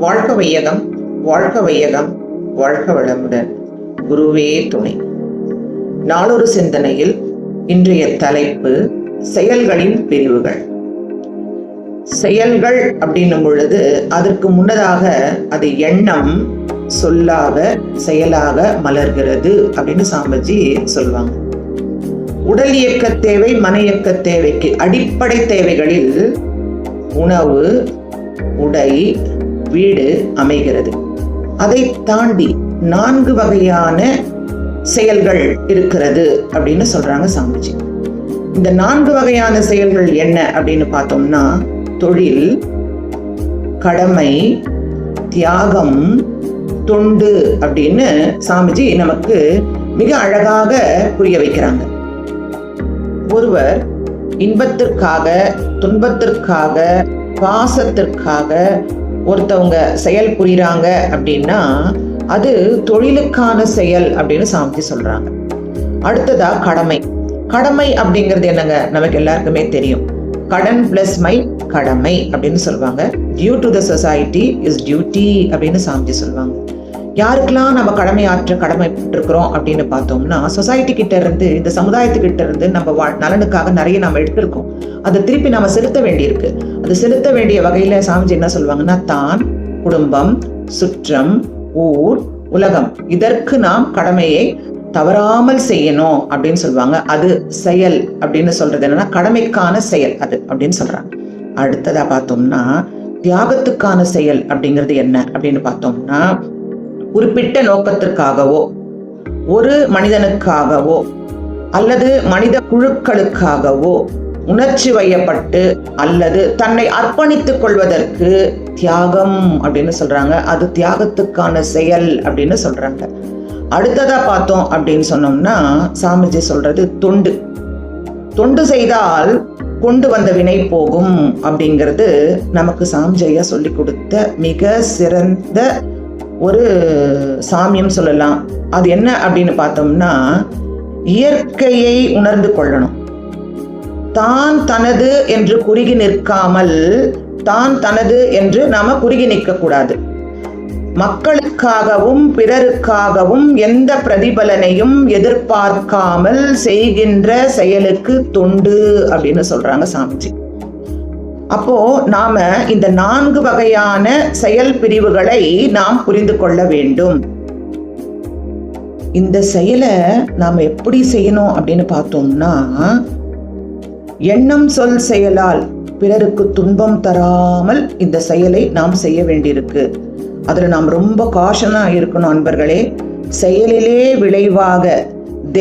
வாழ்க வையகம், வாழ்க வையகம், வாழ்க வளமுடன். குருவே துணை. நாளொரு சிந்தனையில் இன்றைய தலைப்பு செயல்களின் பிரிவுகள். செயல்கள் அப்படின்னும் பொழுது அதற்கு முன்னதாக அது எண்ணம் சொல்லாக செயலாக மலர்கிறது அப்படின்னு சாமிஜி சொல்லுவாங்க. உடல் இயக்க தேவை, மன இயக்க தேவைக்கு அடிப்படை தேவைகளில் உணவு, உடை, வீடு அமைகிறது. அதை தாண்டி 4 வகையான செயல்கள் இருக்கிறது அப்படின்னு சொல்றாங்க சாமிஜி. இந்த 4 வகையான செயல்கள் என்ன அப்படின்னு பார்த்தோம்னா, தொழில், கடமை, தியாகம், தொண்டு அப்படின்னு சாமிஜி நமக்கு மிக அழகாக புரிய வைக்கிறாங்க. ஒருவர் இன்பத்திற்காக, துன்பத்திற்காக, பாசத்திற்காக ஒருத்தவங்க செயல் புரிகிறாங்க அப்படின்னா அது தொழிலுக்கான செயல் அப்படின்னு சாமிஜி சொல்றாங்க. அடுத்ததா கடமை. கடமை அப்படிங்கிறது என்னங்க, நமக்கு எல்லாருக்குமே தெரியும். கடன் பிளஸ் மை கடமை அப்படின்னு சொல்லுவாங்க. Due to the society is duty அப்படின்னு சாமிஜி சொல்லுவாங்க. யாருக்கெல்லாம் நம்ம கடமை ஆற்ற கடமைப்பட்டிருக்கிறோம் அப்படின்னு பார்த்தோம்னா, சொசைட்டி கிட்ட இருந்து, இந்த சமுதாயத்துக்கிட்ட இருந்து நம்ம நலனுக்காக நிறைய நம்ம எடுத்திருக்கோம். அதை திருப்பி நம்ம செலுத்த வேண்டியிருக்கு. அது செலுத்த வேண்டிய வகையில சாமிஜி என்ன சொல்லுவாங்கன்னா, தான், குடும்பம், சுற்றம், ஊர், உலகம், இதற்கு நாம் கடமையை தவறாமல் செய்யணும் அப்படின்னு சொல்லுவாங்க. அது செயல் அப்படின்னு சொல்றது என்னன்னா, கடமைக்கான செயல் அது அப்படின்னு சொல்றாங்க. அடுத்ததா பார்த்தோம்னா, தியாகத்துக்கான செயல் அப்படிங்கிறது என்ன அப்படின்னு பார்த்தோம்னா, குறிப்பிட்ட நோக்கத்திற்காகவோ, ஒரு மனிதனுக்காகவோ அல்லது மனித குழுக்களுக்காகவோ உணர்ச்சி வயப்பட்டு அல்லது தன்னை அர்ப்பணித்துக் கொள்வதற்கு தியாகம் அப்படின்னு சொல்றாங்க. அது தியாகத்துக்கான செயல் அப்படின்னு சொல்றாங்க. அடுத்ததா பார்த்தோம் அப்படின்னு சொன்னோம்னா, சாமிஜி சொல்றது தொண்டு. தொண்டு செய்தால் கொண்டு வந்த வினை போகும் அப்படிங்கிறது நமக்கு சாமிஜியா சொல்லி கொடுத்த மிக சிறந்த ஒரு சாமியம் சொல்லலாம். அது என்ன அப்படின்னு பார்த்தோம்னா, இயற்கையை உணர்ந்து கொள்ளணும். தான் தனது என்று குறுகி நிற்காமல், தான் தனது என்று நாம குறுகி நிற்க கூடாது. மக்களுக்காகவும் பிறருக்காகவும் எந்த பிரதிபலனையும் எதிர்பார்க்காமல் செய்கின்ற செயலுக்கு தொண்டு அப்படின்னு சொல்றாங்க சாமிஜி. அப்போ நாம இந்த 4 வகையான செயல் பிரிவுகளை நாம் புரிந்து கொள்ள வேண்டும். இந்த செயலை நாம எப்படி செய்யணும் அப்படின்னு பார்த்தோம்னா, எண்ணம் சொல் செயலால் பிறருக்கு துன்பம் தராமல் இந்த செயலை நாம் செய்ய வேண்டியிருக்கு. அதுல நாம் ரொம்ப காஷனா இருக்கணும் அன்பர்களே. செயலிலே விளைவாக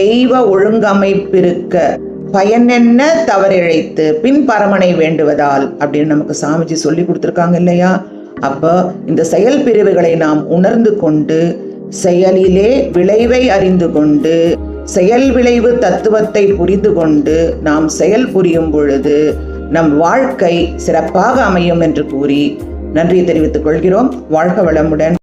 தெய்வ ஒழுங்கமைப்பிருக்க பயனென்ன தவறிழைத்து பின் பரமனை வேண்டுவதால் அப்படின்னு நமக்கு சாமிஜி சொல்லி கொடுத்துருக்காங்க இல்லையா? அப்போ இந்த செயல் பிரிவுகளை நாம் உணர்ந்து கொண்டு, செயலிலே விளைவை அறிந்து கொண்டு, செயல் விளைவு தத்துவத்தை புரிந்து கொண்டு நாம் செயல் புரியும் பொழுது நம் வாழ்க்கை சிறப்பாக அமையும் என்று கூறி நன்றி தெரிவித்துக் கொள்கிறோம். வாழ்க வளமுடன்.